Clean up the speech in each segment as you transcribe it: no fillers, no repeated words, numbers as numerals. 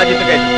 Jeep കയറ്റും.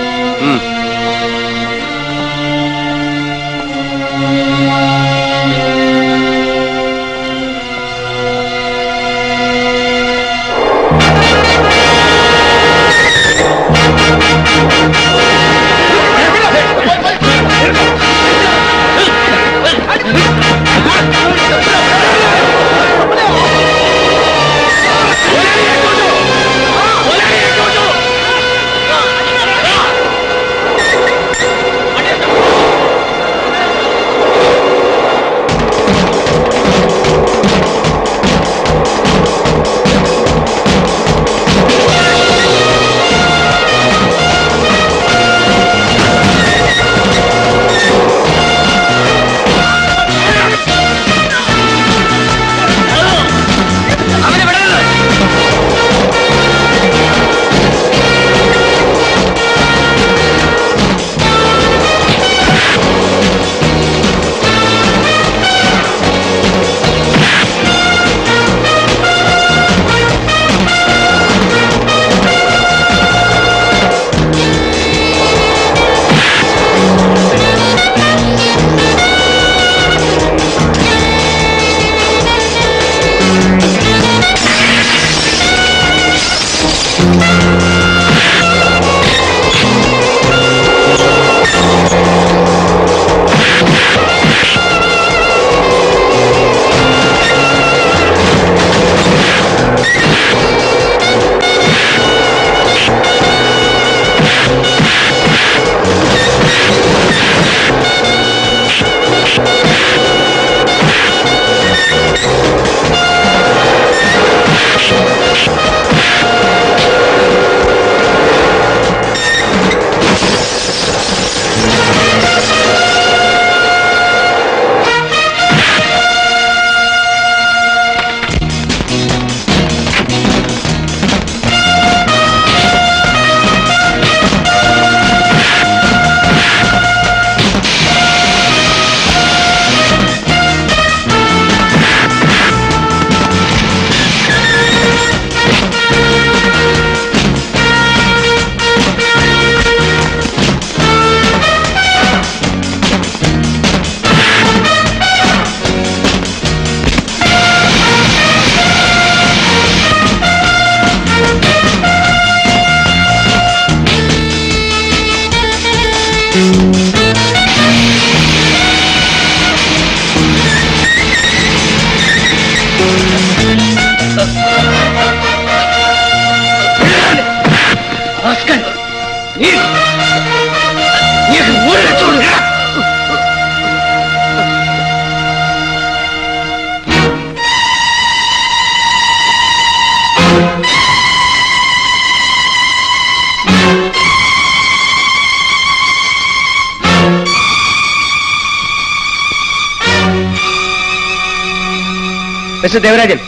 Mister Devarajan,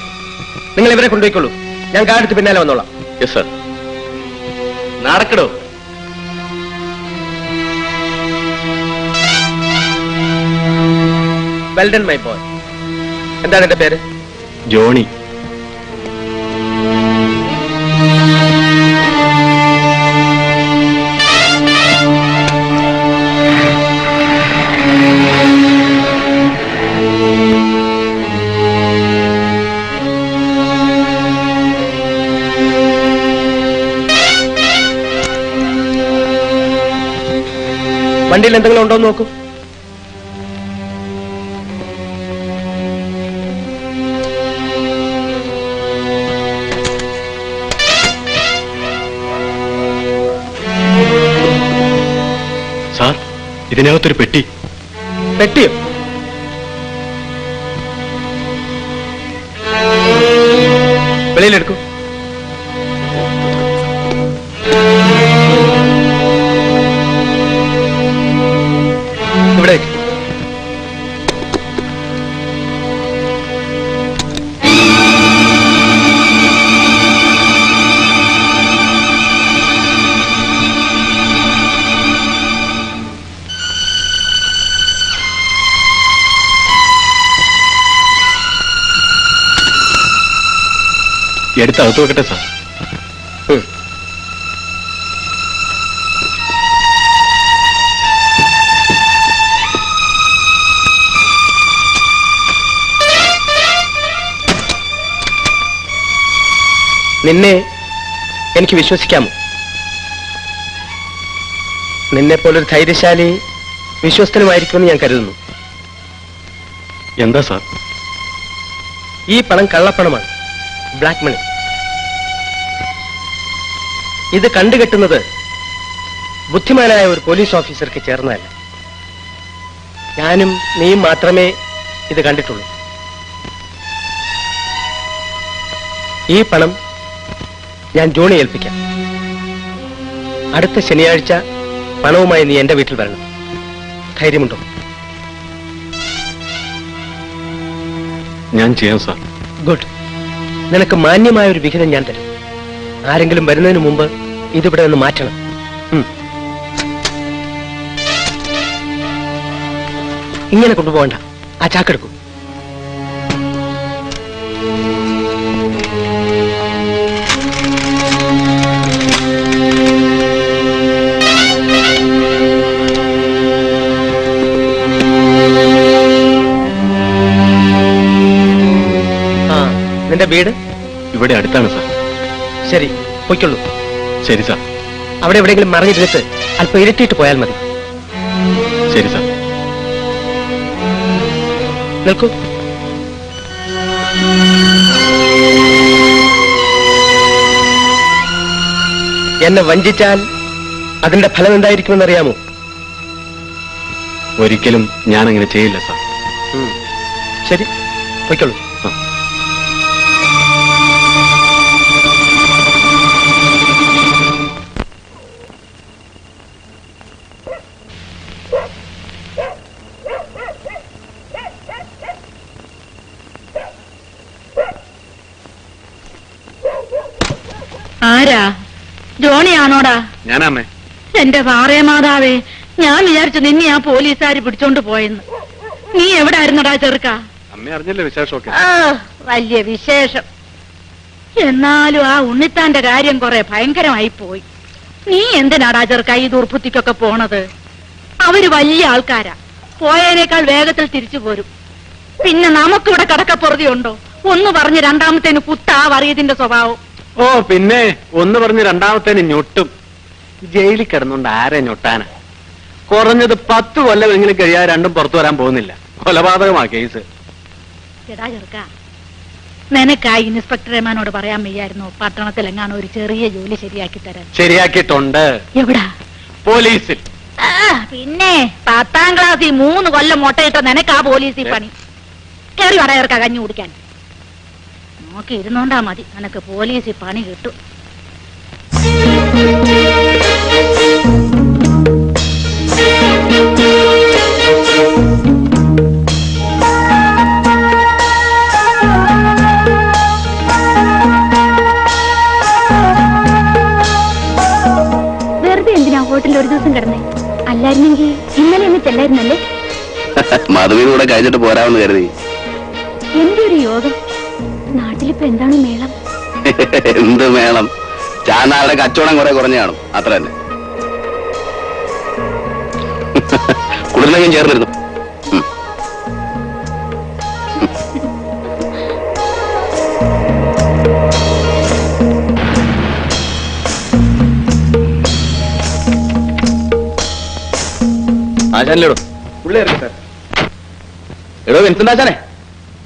നിങ്ങൾ ഇവരെ കൊണ്ടുപോയിക്കൊള്ളൂ. ഞാൻ കാടെടുത്ത് പിന്നാലെ വന്നോളാം. Yes sir. നടക്കടോ. Well done my boy. എന്താണ് എന്റെ പേര്? ജോണി. വണ്ടിയിൽ എന്തെങ്കിലും ഉണ്ടോ എന്ന് നോക്കൂ. സാർ, ഇതിനകത്തൊരു പെട്ടി. പെട്ടിയോ? വെളിയിലെടുക്കൂ. ഇവിടെ എടുത്ത് അകത്ത് വെക്കട്ടെ സാർ. നിന്നെ എനിക്ക് വിശ്വസിക്കാമോ? നിന്നെ പോലൊരു ധൈര്യശാലി വിശ്വസ്തനുമായിരിക്കുമെന്ന് ഞാൻ കരുതുന്നു. എന്താ സാർ? ഈ പണം കള്ളപ്പണമാണ്, ബ്ലാക്ക് മണി. ഇത് കണ്ടുകെട്ടുന്നത് ബുദ്ധിമാനായ ഒരു പോലീസ് ഓഫീസർക്ക് ചേർന്നതല്ല. ഞാനും നീയും മാത്രമേ ഇത് കണ്ടിട്ടുള്ളൂ. ഈ പണം ഞാൻ ജോണി ഏൽപ്പിക്കാം. അടുത്ത ശനിയാഴ്ച പണവുമായി നീ എന്റെ വീട്ടിൽ വരണം. ധൈര്യമുണ്ടോ? ഞാൻ ചെയ്യാം സാർ. ഗുഡ്. നിനക്ക് മാന്യമായ ഒരു വിഹിതം ഞാൻ തരും. ആരെങ്കിലും വരുന്നതിന് മുമ്പ് ഇതിവിടെ നിന്ന് മാറ്റണം. ഇങ്ങനെ കൊണ്ടുപോകണ്ട. ആ ചാക്കെടുക്കൂ. നിന്റെ വീട് ഇവിടെ അടുത്താണ് സാർ. ശരി, പൊയ്ക്കൊള്ളൂ. ശരി സാർ. അവിടെ എവിടെയെങ്കിലും മറിഞ്ഞിരുന്നിട്ട് അല്പം ഇരുട്ടിയിട്ട് പോയാൽ മതി. ശരി സാർ. നിൽക്കൂ. എന്നെ വഞ്ചിച്ചാൽ അതിന്റെ ഫലം എന്തായിരിക്കുമെന്ന് അറിയാമോ? ഒരിക്കലും ഞാൻ അങ്ങനെ ചെയ്യില്ല സാർ. ശരി, പൊയ്ക്കൊള്ളൂ. ആരാ? ജോണിയാണോടാ? ഞാനമ്മേ. എന്റെ പാറേ മാതാവേ, ഞാൻ വിചാരിച്ചു നിന്നെ ആ പോലീസുകാര് പിടിച്ചോണ്ട് പോയെന്ന്. നീ എവിടെ ആയിരുന്നടാ ചെറുക്ക? അമ്മ അറിഞ്ഞല്ലേ വിശേഷമൊക്കെ? വലിയ വിശേഷം. എന്നാലും ആ ഉണ്ണിത്താന്റെ കാര്യം കുറെ ഭയങ്കരമായി പോയി. നീ എന്തിനാടാ ചെറുക്ക ഈ ദുർബുദ്ധിക്കൊക്കെ പോണത്? അവര് വലിയ ആൾക്കാരാ, പോയതിനേക്കാൾ വേഗത്തിൽ തിരിച്ചു പോരും. പിന്നെ നമുക്കിവിടെ കടക്കപ്പുറതിയുണ്ടോ? ഒന്ന് പറഞ്ഞ് രണ്ടാമത്തേന് കുത്താ വറിയതിന്റെ സ്വഭാവം. ഓ പിന്നെ ഒന്ന് പറഞ്ഞ് രണ്ടാമത്തേന് ഞൊട്ടും. ജയിലിൽ കിടന്നുകൊണ്ട് ആരെ ഞൊട്ടാനാ? കുറഞ്ഞത് 10 കൊല്ലമെങ്കിലും കഴിയാതെ രണ്ടും പുറത്തു വരാൻ പോകുന്നില്ല. കൊലപാതകമാ കേസ്. എടാ ചെറുക്ക, നിനക്കായി ഇൻസ്പെക്ടർ റഹ്മാനോട് പറയാൻ വയ്യായിരുന്നു പട്ടണത്തിലെങ്ങാണ് ഒരു ചെറിയ ജോലി ശരിയാക്കി തരാൻ? ശരിയാക്കിയിട്ടുണ്ട്. എവിടാ? പോലീസിൽ. പിന്നെ 10ാം ക്ലാസ്സിൽ 3 കൊല്ലം മുട്ടയിട്ട നിനക്കാ പോലീസിൽ പണി. കയറി വട ചെറുക്ക കഞ്ഞി കുടിക്കാൻ. നോക്കി ഇരുന്നോണ്ടാ മതി, നിനക്ക് പോലീസിൽ പണി കിട്ടും. വെറുതെ എന്തിനാ ഹോട്ടലിൽ ഒരു ദിവസം കിടന്നേ? അല്ലായിരുന്നെങ്കിൽ ഇന്നലെ ഒന്ന് ചെല്ലായിരുന്നല്ലേ? മധുവിനൂടെ കഴിഞ്ഞിട്ട് പോരാമെന്ന് കരുതി. എന്റെ ഒരു യോഗം. നാട്ടിലിപ്പോ എന്താണ് മേളം? എന്ത് മേളം? ചാനാളുടെ കച്ചവടം കുറെ കുറഞ്ഞു കാണും, അത്ര തന്നെ. കുളിർലകം ചേർന്നിരുന്നു. ആശാനിലെടോ. പുള്ളി ഇറങ്ങി സാർ. എടോ വിൻസെന്റ് ആശാനെ,